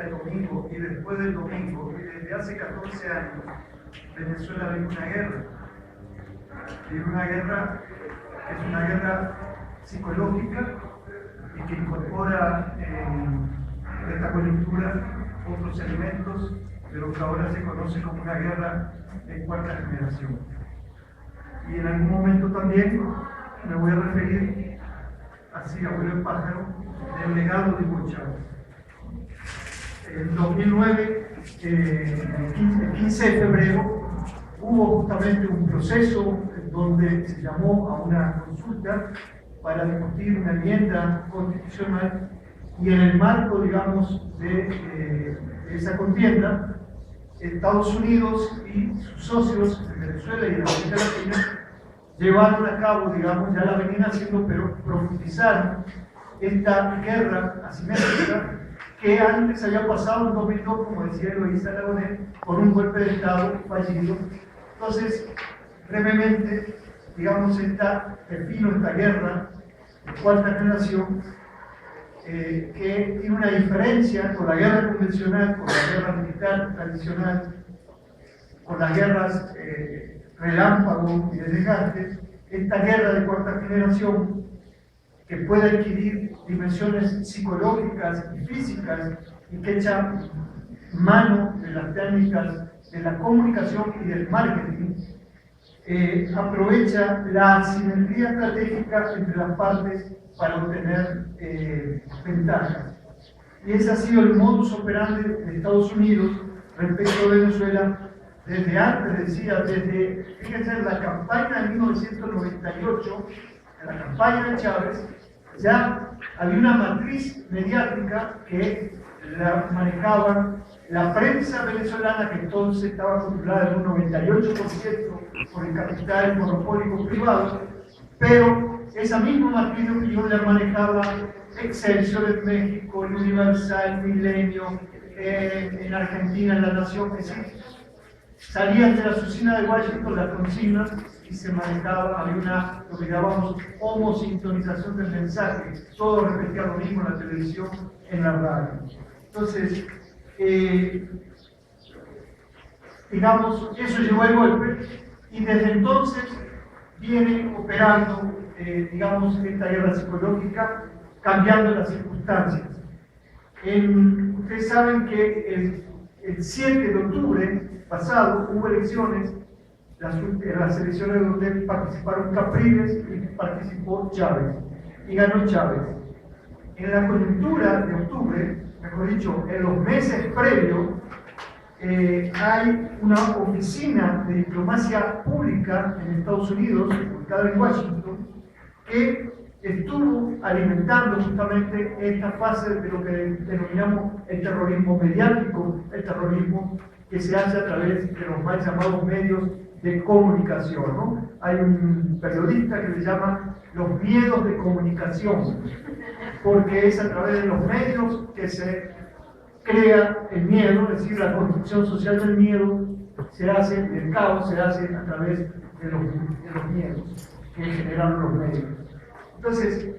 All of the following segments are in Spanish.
el domingo y después del domingo, y desde hace 14 años, Venezuela vive una guerra. Vive una guerra que es una guerra psicológica y que incorpora en esta coyuntura otros elementos de lo que ahora se conoce como una guerra de cuarta generación. Y en algún momento también me voy a referir, así abuelo el pájaro, del legado de Hugo Chávez. En 2009, el 15 de febrero, hubo justamente un proceso donde se llamó a una consulta para discutir una enmienda constitucional y en el marco, digamos, de esa contienda, Estados Unidos y sus socios en Venezuela y en América Latina llevaron a cabo, digamos, ya la venían haciendo, pero profundizaron esta guerra asimétrica que antes había pasado en 2002, como decía Eloísa Aragonés, por un golpe de Estado fallido. Entonces, brevemente, digamos, defino esta guerra de cuarta generación, que tiene una diferencia con la guerra convencional, con la guerra militar tradicional, con las guerras relámpago y de desgaste. Esta guerra de cuarta generación, que puede adquirir dimensiones psicológicas y físicas y que echa mano de las técnicas de la comunicación y del marketing, aprovecha la asimetría estratégica entre las partes para obtener ventajas. Y ese ha sido el modus operandi de Estados Unidos respecto a Venezuela desde antes, decía, fíjense, en la campaña de 1998, en la campaña de Chávez, ya había una matriz mediática que la manejaba la prensa venezolana, que entonces estaba controlada en un 98% por el capital monopólico privado, pero esa misma matriz de opinión la manejaba Excelsior en México, el Universal, Milenio, en Argentina, en La Nación, es decir, salían de la oficina de Washington las consignas y se manejaba, había lo que llamamos homosintonización del mensaje, todo repetía lo mismo en la televisión, en la radio. Entonces, digamos, eso llevó el golpe y desde entonces viene operando, digamos, esta guerra psicológica, cambiando las circunstancias. Ustedes saben que el 7 de octubre pasado hubo elecciones, las elecciones donde participaron Capriles y participó Chávez, y ganó Chávez. En la coyuntura de octubre, mejor dicho, en los meses previos, hay una oficina de diplomacia pública en Estados Unidos, ubicada en Washington, que estuvo alimentando justamente esta fase de lo que denominamos el terrorismo mediático, el terrorismo que se hace a través de los mal llamados medios de comunicación, ¿no? Hay un periodista que le llama los miedos de comunicación, porque es a través de los medios que se crea el miedo, es decir, la construcción social del miedo se hace, el caos se hace a través de los miedos que generan los medios. Entonces,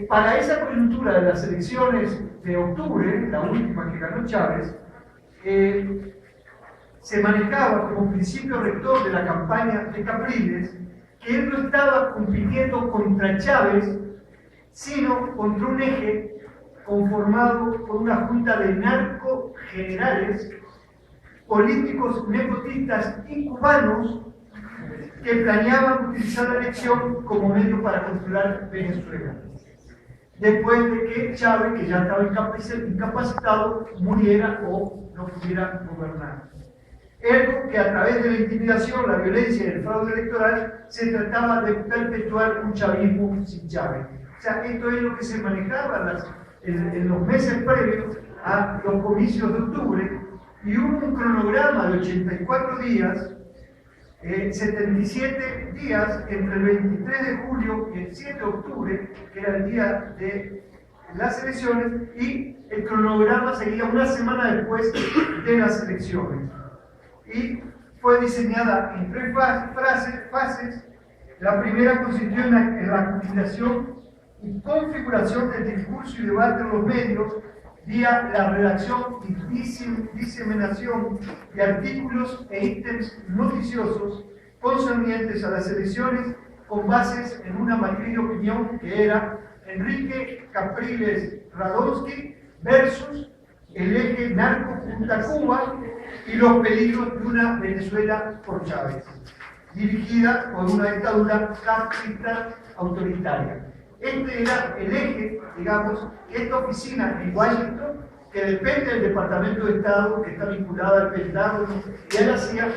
para esa coyuntura de las elecciones de octubre, la última que ganó Chávez, se manejaba como principio rector de la campaña de Capriles que él no estaba compitiendo contra Chávez, sino contra un eje conformado por una junta de narcogenerales, políticos nepotistas y cubanos que planeaban utilizar la elección como medio para controlar Venezuela, después de que Chávez, que ya estaba incapacitado, muriera o no pudiera gobernar. Ergo que a través de la intimidación, la violencia y el fraude electoral se trataba de perpetuar un chavismo sin Chávez. O sea, esto es lo que se manejaba en los meses previos a los comicios de octubre, y hubo un cronograma de 84 días, 77 días entre el 23 de julio y el 7 de octubre, que era el día de las elecciones, y el cronograma seguía una semana después de las elecciones. Y fue diseñada en tres fases. La primera consistió en la combinación y configuración del discurso y debate en los medios vía la redacción y diseminación de artículos e ítems noticiosos concernientes a las elecciones con bases en una matriz de opinión que era Enrique Capriles Radonsky versus el eje narco-Punta-Cuba y los peligros de una Venezuela por Chávez, dirigida por una dictadura castrista autoritaria. Este era el eje, digamos, que esta oficina en Washington, que depende del Departamento de Estado, que está vinculada al Pentágono y a la CIA,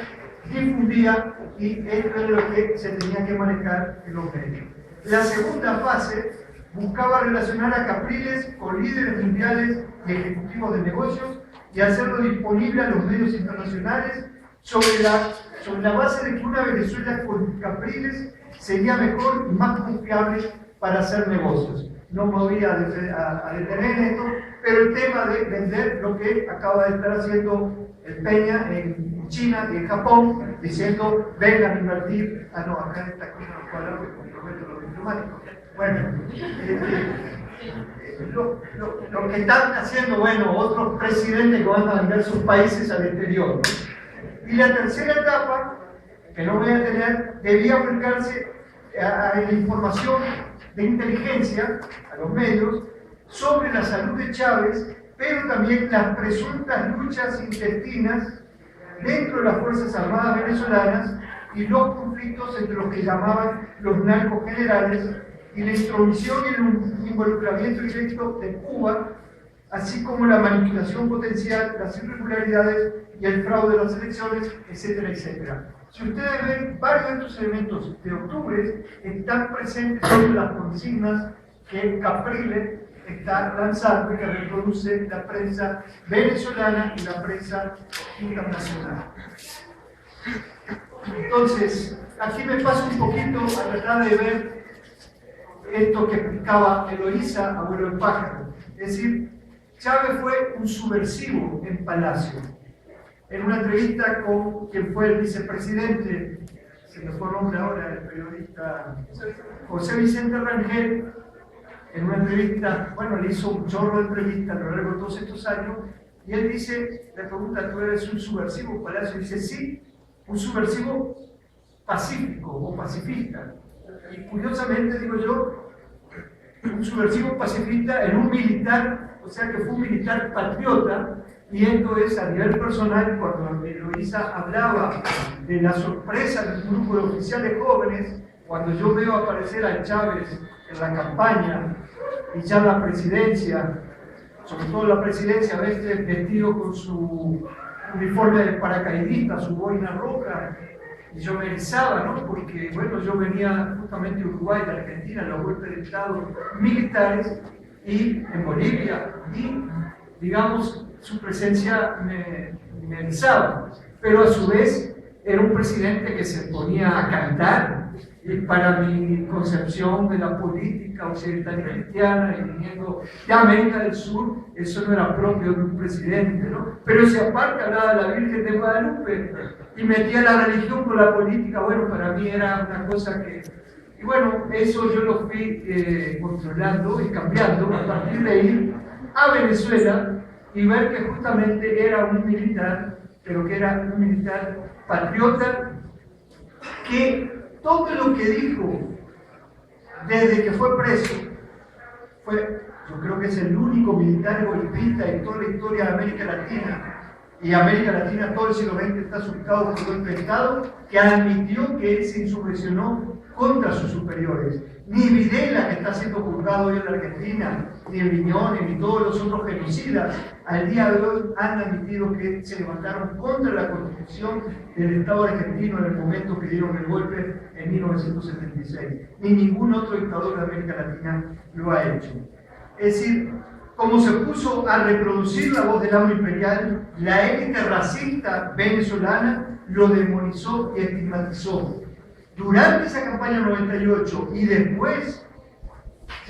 difundía, y esto es lo que se tenía que manejar en los medios. La segunda fase buscaba relacionar a Capriles con líderes mundiales y ejecutivos de negocios y hacerlo disponible a los medios internacionales sobre la base de que una Venezuela con Capriles sería mejor y más confiable para hacer negocios. No me voy a detener en esto, pero el tema de vender lo que acaba de estar haciendo el Peña en China y en Japón, diciendo vengan a invertir. Ah, no, acá está aquí en los cuadrados que comprometen los diplomáticos. Bueno, lo que están haciendo, bueno, otros presidentes que van a vender sus países al exterior, ¿no? Y la tercera etapa, que no voy a tener, debía aplicarse a la información de inteligencia, a los medios, sobre la salud de Chávez, pero también las presuntas luchas intestinas dentro de las Fuerzas Armadas venezolanas y los conflictos entre los que llamaban los narcos generales y la intromisión y el involucramiento directo de Cuba, así como la manipulación potencial, las irregularidades y el fraude de las elecciones, etcétera, etcétera. Si ustedes ven, varios de estos elementos de octubre están presentes en las consignas que Capriles está lanzando y que reproduce la prensa venezolana y la prensa internacional. Entonces, aquí me paso un poquito a tratar de ver esto que explicaba Eloísa, abuelo del pájaro. Es decir, Chávez fue un subversivo en Palacio. En una entrevista con quien fue el vicepresidente, se me fue el nombre ahora, el periodista José Vicente Rangel, en una entrevista, bueno, le hizo un chorro de entrevistas a lo largo de todos estos años, y él dice, le pregunta, ¿tú eres un subversivo en Palacio? Y dice, sí, un subversivo pacífico o pacifista. Y curiosamente, digo yo, un subversivo pacifista en un militar, o sea que fue un militar patriota, y esto es a nivel personal. Cuando Eloísa hablaba de la sorpresa de un grupo de oficiales jóvenes, cuando yo veo aparecer a Chávez en la campaña y ya en la presidencia, sobre todo la presidencia, a veces vestido con su uniforme de paracaidista, su boina roja, y yo me erizaba, ¿no? Porque, bueno, yo venía justamente de Uruguay, de Argentina, en los golpes de Estado militares, y en Bolivia, y, digamos, su presencia me erizaba. Pero a su vez era un presidente que se ponía a cantar, y para mi concepción de la política occidental y cristiana, y viniendo de América del Sur, eso no era propio de un presidente, ¿no? Pero si aparte hablaba de la Virgen de Guadalupe y metía la religión con la política, bueno, para mí era una cosa que... Y bueno, eso yo lo fui controlando y cambiando a partir de ahí a Venezuela, y ver que justamente era un militar, pero que era un militar patriota, que todo lo que dijo desde que fue preso yo creo que es el único militar golpista en toda la historia de América Latina, y América Latina todo el siglo XX está surcado por golpe de Estado, que admitió que él se insurreccionó contra sus superiores. Ni Videla, que está siendo juzgado hoy en la Argentina, ni Viñones, ni todos los otros genocidas, al día de hoy han admitido que se levantaron contra la Constitución del Estado argentino en el momento que dieron el golpe en 1976. Ni ningún otro dictador de América Latina lo ha hecho. Es decir, como se puso a reproducir la voz del amo imperial, la élite racista venezolana lo demonizó y estigmatizó. Durante esa campaña 98 y después,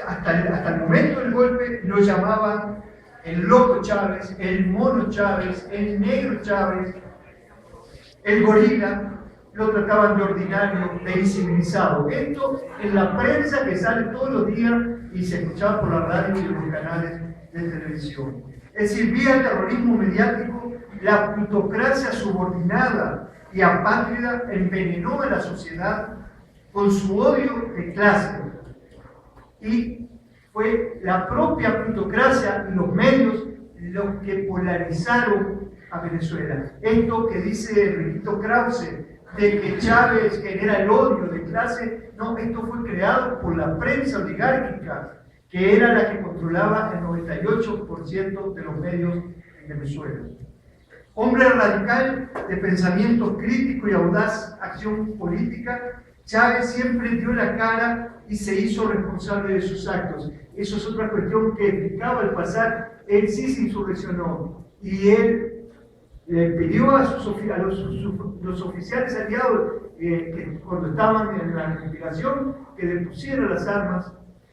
hasta el momento del golpe, lo llamaban el loco Chávez, el mono Chávez, el negro Chávez, el gorila, lo trataban de ordinario, de incivilizado. Esto en la prensa que sale todos los días y se escuchaba por la radio y en los canales de televisión. Es decir, vía el terrorismo mediático, la plutocracia subordinada y apátrida envenenó a la sociedad con su odio de clase. Y fue la propia plutocracia y los medios los que polarizaron a Venezuela. Esto que dice Enriquito Krause, de que Chávez genera el odio de clase, no, esto fue creado por la prensa oligárquica, que era la que controlaba el 98% de los medios en Venezuela. Hombre radical de pensamiento crítico y audaz acción política, Chávez siempre dio la cara y se hizo responsable de sus actos. Eso es otra cuestión que explicaba al pasar. Él sí se insurreccionó y él le pidió a los oficiales aliados que cuando estaban en la investigación que le pusieran las armas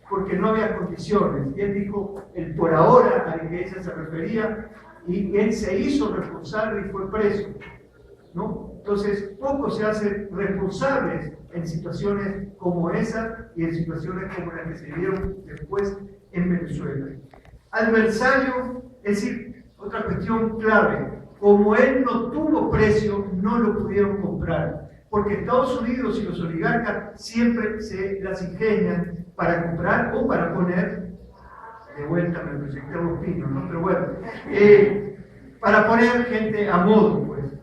porque no había condiciones. Y él dijo el por ahora al que ella se refería, y él se hizo responsable y fue preso, ¿no? Entonces, pocos se hacen responsables en situaciones como esa y en situaciones como las que se dieron después en Venezuela. Adversario, es decir, otra cuestión clave, como él no tuvo precio, no lo pudieron comprar, porque Estados Unidos y los oligarcas siempre se las ingenian para comprar o para poner, de vuelta me proyecté a los pinos, ¿no? Pero bueno, para poner gente a modo, pues.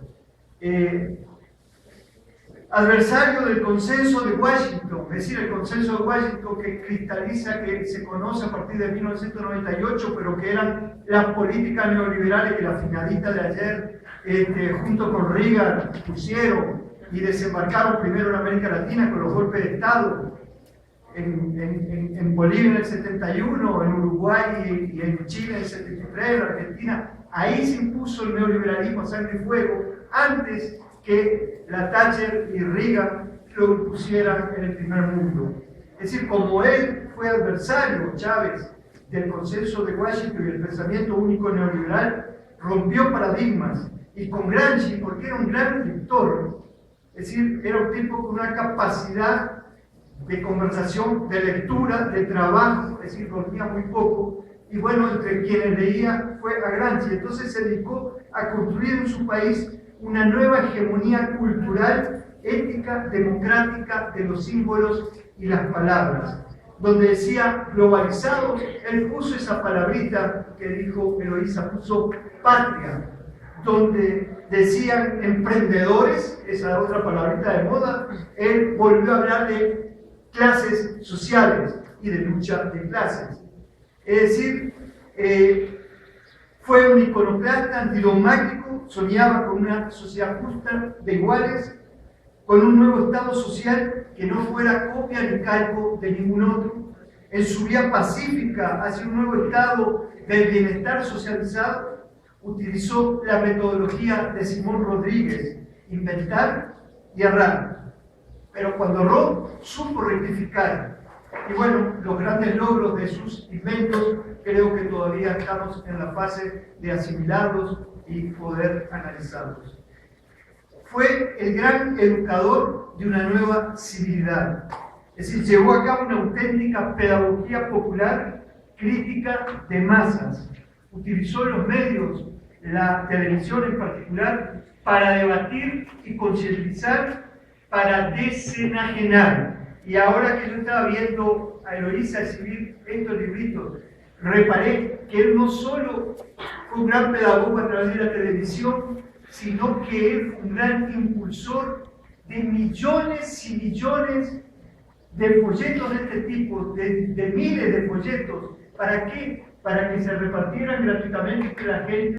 Adversario del consenso de Washington, es decir, el consenso de Washington que cristaliza, que se conoce a partir de 1998, pero que eran las políticas neoliberales que la finalista de ayer, junto con Reagan, pusieron y desembarcaron primero en América Latina con los golpes de Estado, en Bolivia en el 71, en Uruguay y en Chile en el 73, en Argentina. Ahí se impuso el neoliberalismo a sangre y fuego, antes que la Thatcher y Reagan lo pusieran en el primer mundo. Es decir, como él fue adversario, Chávez, del consenso de Washington y el pensamiento único neoliberal, rompió paradigmas, y con Gramsci, porque era un gran lector, es decir, era un tipo con una capacidad de conversación, de lectura, de trabajo, es decir, dormía muy poco, y bueno, entre quienes leía fue a Gramsci. Entonces se dedicó a construir en su país una nueva hegemonía cultural, ética, democrática de los símbolos y las palabras. Donde decía globalizados, él puso esa palabrita que dijo Eloísa, puso patria. Donde decían emprendedores, esa otra palabrita de moda, él volvió a hablar de clases sociales y de lucha de clases. Es decir, fue un iconoclasta antidogmático, soñaba con una sociedad justa, de iguales, con un nuevo Estado social que no fuera copia ni calco de ningún otro, en su vía pacífica hacia un nuevo Estado del bienestar socializado. Utilizó la metodología de Simón Rodríguez, inventar y errar. Pero cuando erró, supo rectificar. Y bueno, los grandes logros de sus inventos, creo que todavía estamos en la fase de asimilarlos y poder analizarlos. Fue el gran educador de una nueva civilidad. Es decir, llevó a cabo una auténtica pedagogía popular, crítica de masas. Utilizó los medios, la televisión en particular, para debatir y concientizar, para desenajenar. Y ahora que yo estaba viendo a Eloísa escribir estos libritos, reparé que él no solo fue un gran pedagogo a través de la televisión, sino que él fue un gran impulsor de millones y millones de folletos de este tipo, de miles de folletos. ¿Para qué? Para que se repartieran gratuitamente entre la gente.